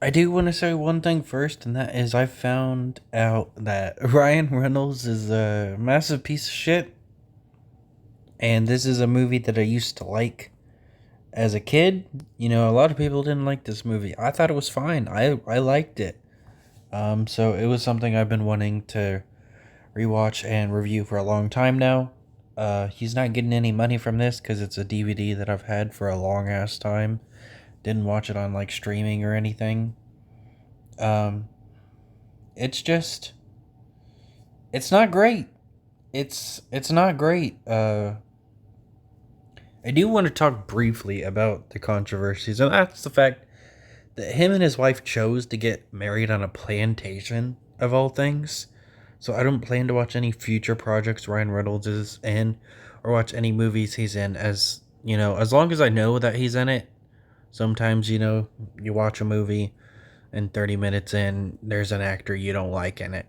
I do want to say one thing first, and that is I found out that Ryan Reynolds is a massive piece of shit, and this is a movie that I used to like as a kid. You know, a lot of people didn't like this movie. I thought it was fine. I liked it. So it was something I've been wanting to rewatch and review for a long time now. He's not getting any money from this because it's a DVD that I've had for a long ass time. Didn't watch it on like streaming or anything. Um, it's just it's not great. It's not great. I do want to talk briefly about the controversies, and that's the fact that him and his wife chose to get married on a plantation of all things. So I don't plan to watch any future projects Ryan Reynolds is in, or watch any movies he's in. As you know, as long as I know that he's in it. Sometimes you watch a movie and 30 minutes in, there's an actor you don't like in it.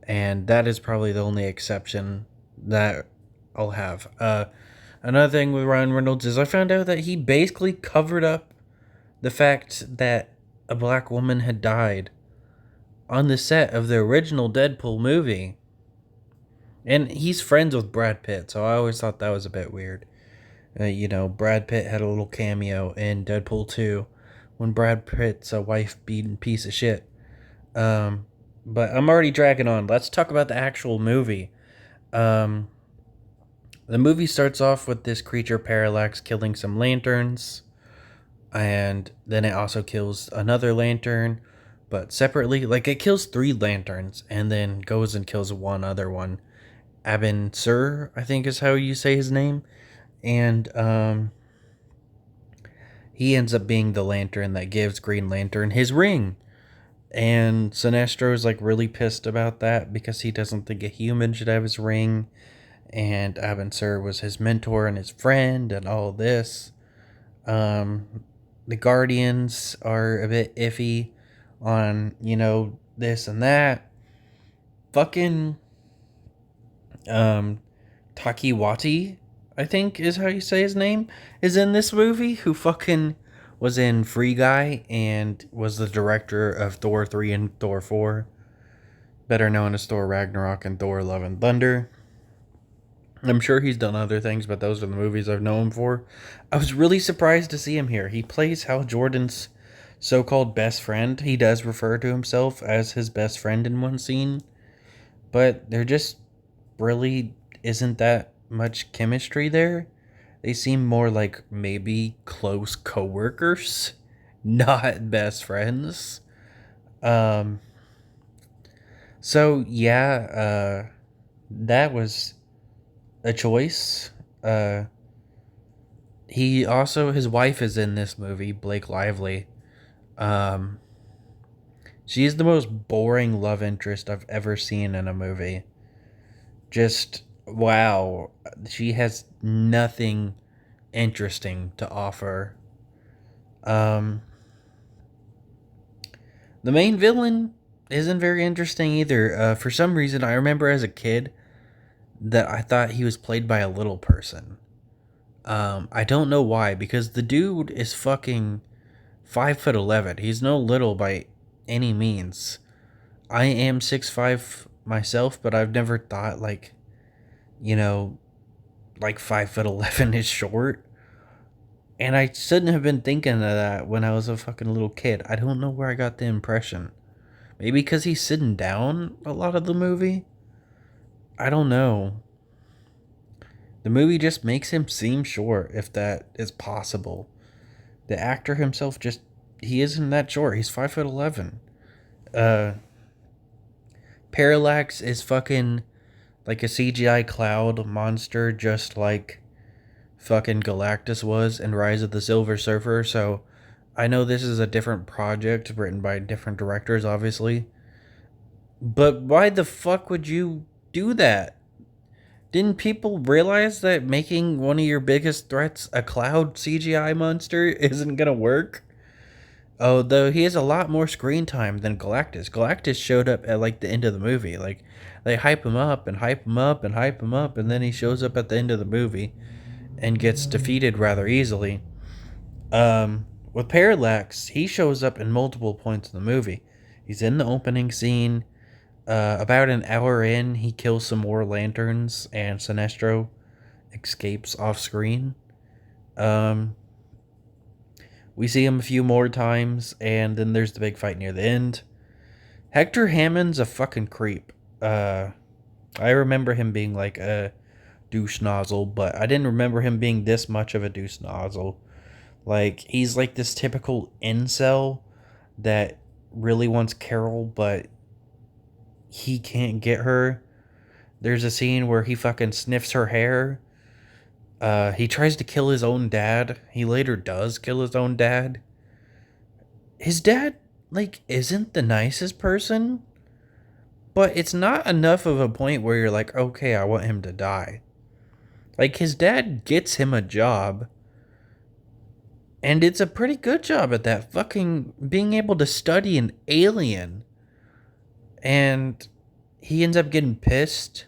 And that is probably the only exception that I'll have. Another thing with Ryan Reynolds is I found out that he basically covered up the fact that a black woman had died on the set of the original Deadpool movie. And he's friends with Brad Pitt, so I always thought that was a bit weird. Brad Pitt had a little cameo in Deadpool 2 when Brad Pitt's a wife beating piece of shit. Um, but I'm already dragging on. Let's talk about the actual movie. Um, the movie starts off with this creature Parallax killing some lanterns, and then it also kills another lantern, but separately. Like it kills three lanterns and then goes and kills one other one. Abin Sur, I think is how you say his name, and he ends up being the lantern that gives Green Lantern his ring. And Sinestro's like really pissed about that because he doesn't think a human should have his ring. And Abin Sur was his mentor and his friend and all this. The Guardians are a bit iffy on, this and that. Fucking um Takiwati, I think is how you say his name, is in this movie, who fucking was in Free Guy and was the director of Thor 3 and Thor 4, better known as Thor Ragnarok and Thor Love and Thunder. I'm sure he's done other things, but those are the movies I've known him for. I was really surprised to see him here. He plays Hal Jordan's so called best friend. He does refer to himself as his best friend in one scene, but there just really isn't that much chemistry there. They seem more like maybe close coworkers, not best friends. Um, so yeah, that was a choice. Uh, he also his wife is in this movie, Blake Lively. Um, she's the most boring love interest I've ever seen in a movie. Just wow, she has nothing interesting to offer. Um, the main villain isn't very interesting either. For some reason, I remember as a kid that I thought he was played by a little person. I don't know why, because the dude is fucking 5'11". He's no little by any means. I am 6'5" myself, but I've never thought you know, like 5'11" is short. And I shouldn't have been thinking of that when I was a fucking little kid. I don't know where I got the impression. Maybe because he's sitting down a lot of the movie? I don't know. The movie just makes him seem short, if that is possible. The actor himself he isn't that short. He's 5'11". Uh, Parallax is fucking like a CGI cloud monster, just like fucking Galactus was in Rise of the Silver Surfer. So I know this is a different project written by different directors, obviously. But why the fuck would you do that? Didn't people realize that making one of your biggest threats a cloud CGI monster isn't gonna work? Oh, though he has a lot more screen time than Galactus. Galactus showed up at like the end of the movie. Like they hype him up and hype him up and hype him up, and then he shows up at the end of the movie and gets defeated rather easily. Um, with Parallax, he shows up in multiple points in the movie. He's in the opening scene. About an hour in, he kills some more lanterns, and Sinestro escapes off screen. Um, we see him a few more times, and then there's the big fight near the end. Hector Hammond's a fucking creep. I remember him being like a douche nozzle, but I didn't remember him being this much of a douche nozzle. Like, he's like this typical incel that really wants Carol, but he can't get her. There's a scene where he fucking sniffs her hair. He tries to kill his own dad. He later does kill his own dad. His dad, like, isn't the nicest person, but it's not enough of a point where you're like, okay, I want him to die. Like, his dad gets him a job, and it's a pretty good job at that. Fucking being able to study an alien. And he ends up getting pissed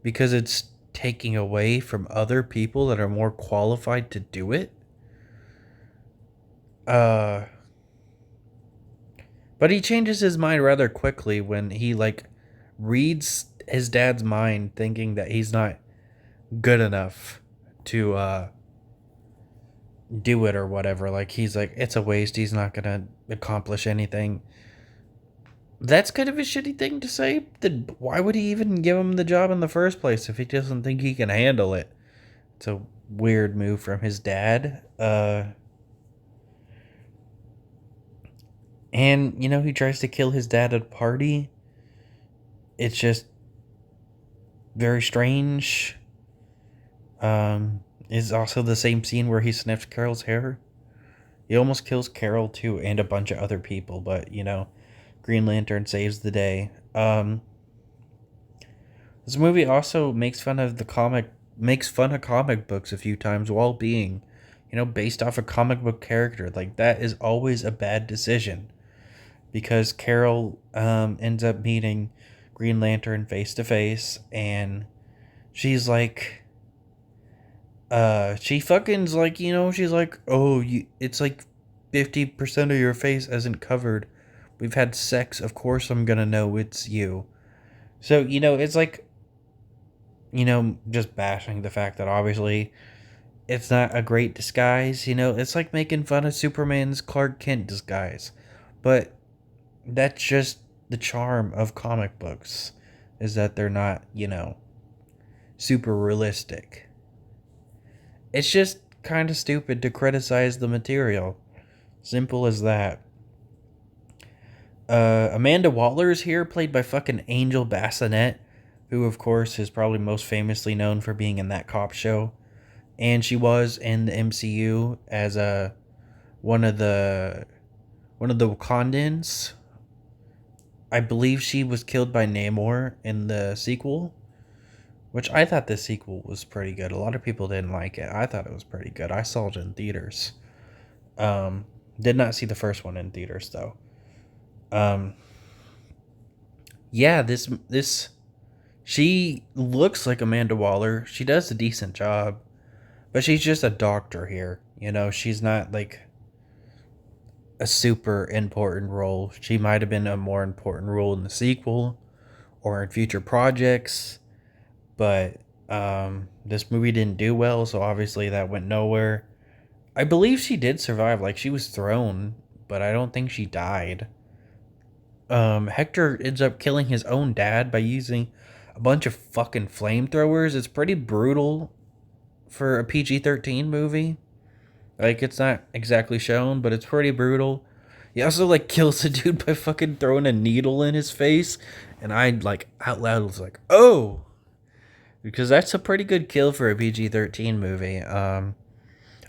because it's taking away from other people that are more qualified to do it. But he changes his mind rather quickly when he, like, reads his dad's mind thinking that he's not good enough to do it or whatever. Like, he's like, it's a waste. He's not going to accomplish anything. That's kind of a shitty thing to say. Then why would he even give him the job in the first place if he doesn't think he can handle it? It's a weird move from his dad. And, you know, he tries to kill his dad at a party. It's just very strange. It's also the same scene where he sniffs Carol's hair. He almost kills Carol too, and a bunch of other people, but, you know, Green Lantern saves the day. This movie also makes fun of comic books a few times while being, you know, based off a comic book character. Like, that is always a bad decision, because Carol ends up meeting Green Lantern face to face, and she's like, she fucking's like, you know, she's like, oh, it's like 50% of your face isn't covered. We've had sex. Of course I'm gonna know it's you. So, you know, it's like, you know, just bashing the fact that obviously it's not a great disguise. You know, it's like making fun of Superman's Clark Kent disguise. But that's just the charm of comic books, is that they're not, you know, super realistic. It's just kind of stupid to criticize the material. Simple as that. Amanda Waller is here, played by fucking Angel Bassinet, who, of course, is probably most famously known for being in That Cop Show. And she was in the MCU as one of the Wakandans. I believe she was killed by Namor in the sequel, which I thought the sequel was pretty good. A lot of people didn't like it. I thought it was pretty good. I saw it in theaters. Did not see the first one in theaters though. Yeah, this she looks like Amanda Waller. She does a decent job, but she's just a doctor here. You know, she's not like a super important role. She might have been a more important role in the sequel or in future projects, but this movie didn't do well, so obviously that went nowhere. I believe she did survive. Like, she was thrown, but I don't think she died. Hector ends up killing his own dad by using a bunch of fucking flamethrowers. It's pretty brutal for a PG-13 movie. Like, it's not exactly shown, but it's pretty brutal. He also, like, kills a dude by fucking throwing a needle in his face. And I, like, out loud was like, oh! Because that's a pretty good kill for a PG-13 movie. A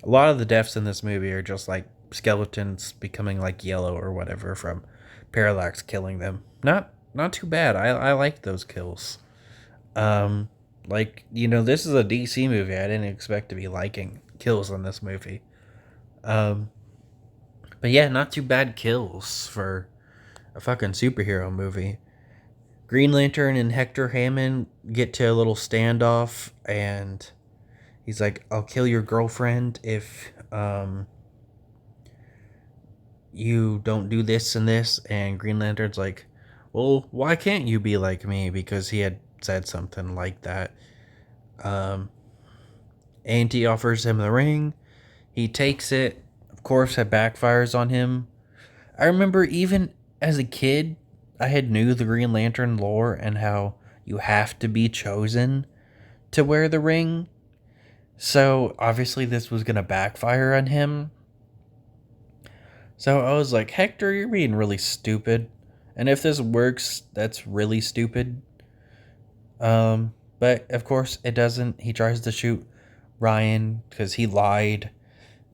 lot of the deaths in this movie are just, like, skeletons becoming, like, yellow or whatever from Parallax killing them. Not too bad. I like those kills. Like, you know, this is a DC movie. I didn't expect to be liking kills in this movie. But yeah, not too bad kills for a fucking superhero movie. Green Lantern and Hector Hammond get to a little standoff, and he's like, I'll kill your girlfriend if you don't do this and this, and Green Lantern's like, well, why can't you be like me? Because he had said something like that. Um, Auntie offers him the ring. He takes it. Of course, it backfires on him. I remember even as a kid, I had knew the Green Lantern lore and how you have to be chosen to wear the ring. So obviously this was gonna backfire on him. So I was like, Hector, you're being really stupid. And if this works, that's really stupid. But of course it doesn't. He tries to shoot Ryan because he lied,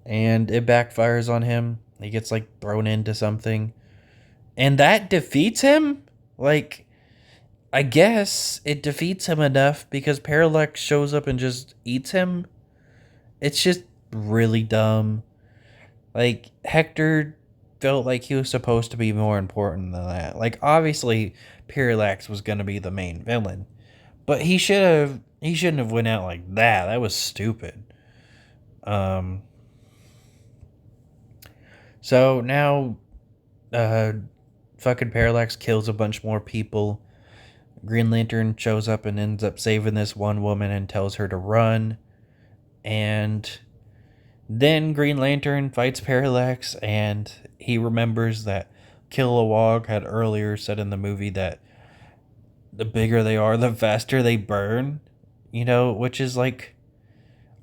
and it backfires on him. He gets like thrown into something, and that defeats him. Like, I guess it defeats him enough because Parallax shows up and just eats him. It's just really dumb. Like, Hector felt like he was supposed to be more important than that. Like, obviously Parallax was going to be the main villain, but he shouldn't have went out like that. That was stupid. Um so now uh fucking Parallax kills a bunch more people. Green Lantern shows up and ends up saving this one woman and tells her to run. And then Green Lantern fights Parallax, and he remembers that Kilowog had earlier said in the movie that the bigger they are, the faster they burn. You know, which is like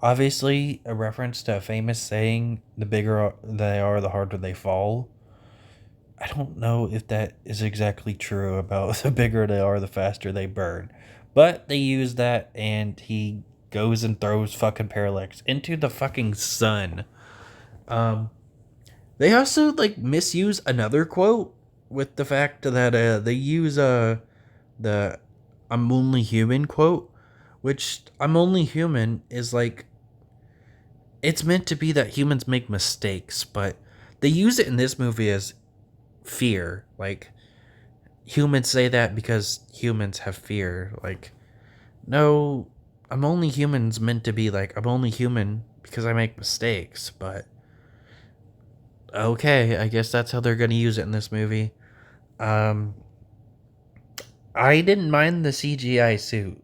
obviously a reference to a famous saying, the bigger they are, the harder they fall. I don't know if that is exactly true about the bigger they are, the faster they burn. But they use that, and he goes and throws fucking Parallax into the fucking sun. Um, they also like misuse another quote with the fact that they use the "I'm only human" quote, which "I'm only human" is like, it's meant to be that humans make mistakes, but they use it in this movie as fear. Like, humans say that because humans have fear. Like, no, I'm only human's meant to be like, I'm only human because I make mistakes, but okay, I guess that's how they're going to use it in this movie. Um, I didn't mind the CGI suit.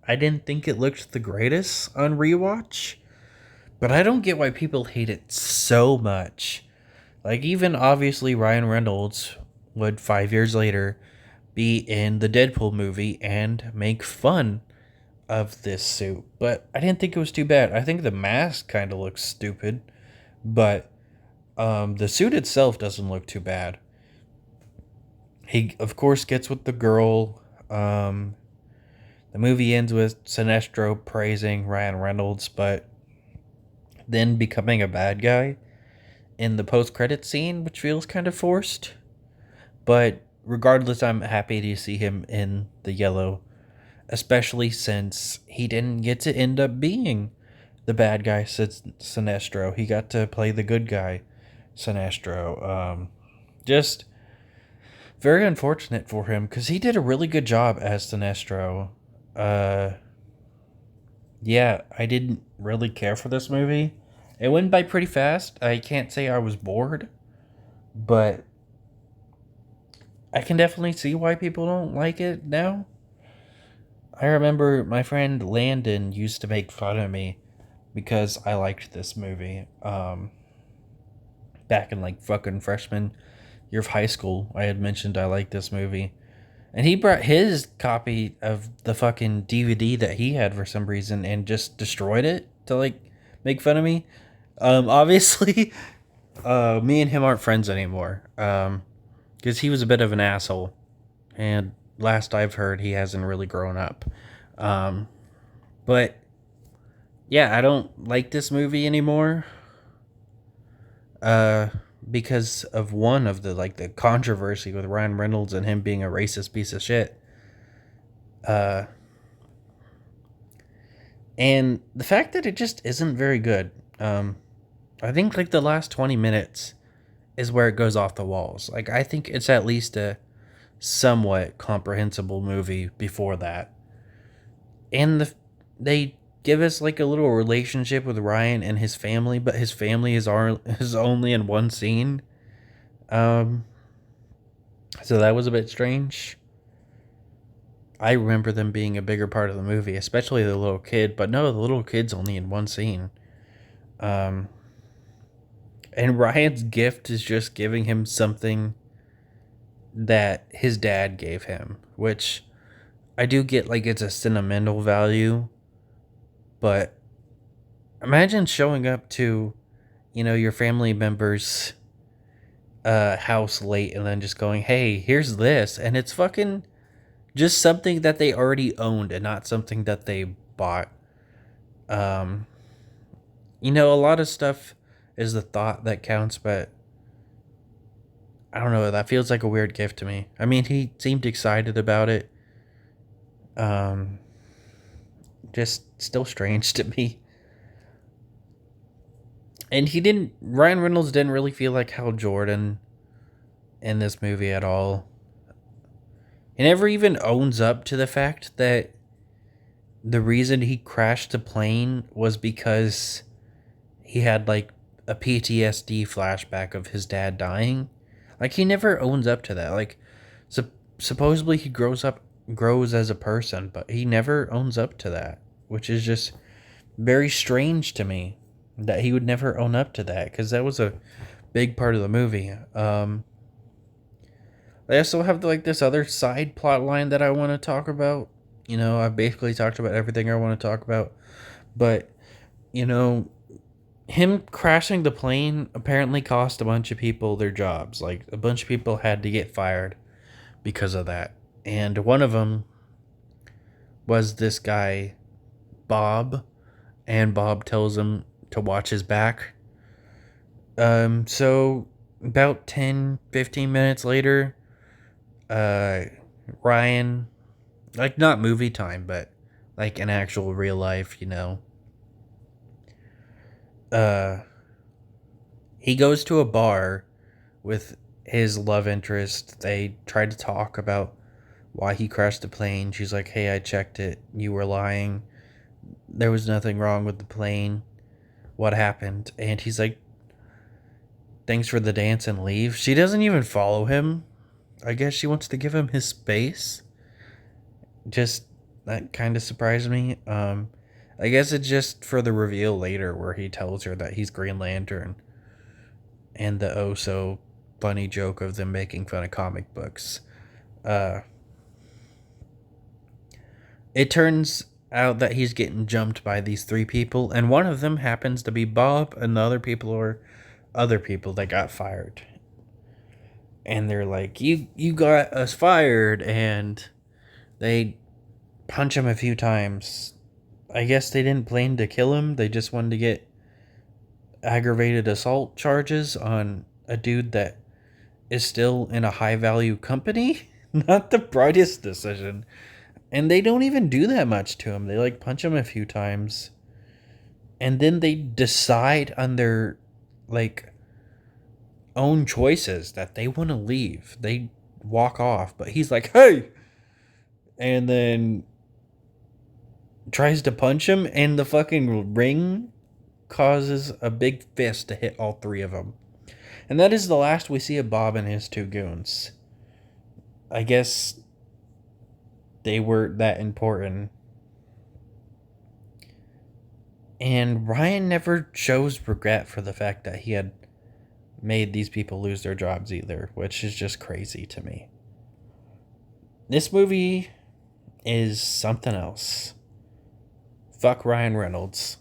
I didn't think it looked the greatest on rewatch, but I don't get why people hate it so much. Like, even obviously Ryan Reynolds would 5 years later be in the Deadpool movie and make fun of this suit, but I didn't think it was too bad. I think the mask kind of looks stupid, but the suit itself doesn't look too bad. He, of course, gets with the girl. The movie ends with Sinestro praising Ryan Reynolds, but then becoming a bad guy in the post-credit scene, which feels kind of forced. But regardless, I'm happy to see him in the yellow, especially since he didn't get to end up being the bad guy Sinestro. He got to play the good guy Sinestro. Just very unfortunate for him because he did a really good job as Sinestro. Uh, yeah, I didn't really care for this movie. It went by pretty fast. I can't say I was bored, but I can definitely see why people don't like it now. I remember my friend Landon used to make fun of me because I liked this movie. Back in like fucking freshman year of high school, I had mentioned I liked this movie. And he brought his copy of the fucking DVD that he had for some reason and just destroyed it to like make fun of me. Obviously, me and him aren't friends anymore. Because he was a bit of an asshole. And last I've heard, he hasn't really grown up. Um, but yeah, I don't like this movie anymore. Uh, because of one of the like the controversy with Ryan Reynolds and him being a racist piece of shit. Uh, and the fact that it just isn't very good. I think like the last 20 minutes is where it goes off the walls. Like, I think it's at least a somewhat comprehensible movie before that. And they give us like a little relationship with Ryan and his family, but his family is only in one scene. Um, so that was a bit strange. I remember them being a bigger part of the movie, especially the little kid. But no, the little kid's only in one scene. Um, and Ryan's gift is just giving him something that his dad gave him, which I do get, like, it's a sentimental value, but imagine showing up to, your family member's house late and then just going, hey, here's this. And it's fucking just something that they already owned and not something that they bought. Um, a lot of stuff is the thought that counts, but I don't know. That feels like a weird gift to me. I mean, he seemed excited about it. Um, just still strange to me. And Ryan Reynolds didn't really feel like Hal Jordan in this movie at all. He never even owns up to the fact that the reason he crashed the plane was because he had, like, a PTSD flashback of his dad dying. Like, he never owns up to that. Like, supposedly he grows as a person, but he never owns up to that, which is just very strange to me that he would never own up to that, because that was a big part of the movie. They also have, like, this other side plot line that I want to talk about. I've basically talked about everything I want to talk about, but you know, him crashing the plane apparently cost a bunch of people their jobs. Like, a bunch of people had to get fired because of that, and one of them was this guy Bob, and Bob tells him to watch his back. So about 10-15 minutes later, uh, Ryan, like, not movie time, but like an actual real life, uh, he goes to a bar with his love interest. They try to talk about why he crashed the plane. She's like, hey, I checked it. You were lying. There was nothing wrong with the plane. What happened? And he's like, thanks for the dance, and leave. She doesn't even follow him. I guess she wants to give him his space. Just, that kind of surprised me. I guess it's just for the reveal later where he tells her that he's Green Lantern, and the oh so funny joke of them making fun of comic books. Uh, it turns out that he's getting jumped by these three people, and one of them happens to be Bob, and the other people are other people that got fired. And they're like, you got us fired, and they punch him a few times. I guess they didn't plan to kill him. They just wanted to get aggravated assault charges on a dude that is still in a high value company. Not the brightest decision. And they don't even do that much to him. They, like, punch him a few times. And then they decide on their, like, own choices that they want to leave. They walk off. But he's like, hey! And then tries to punch him, and the fucking ring causes a big fist to hit all three of them. And that is the last we see of Bob and his two goons. I guess they were that important. And Ryan never shows regret for the fact that he had made these people lose their jobs either, which is just crazy to me. This movie is something else. Fuck Ryan Reynolds.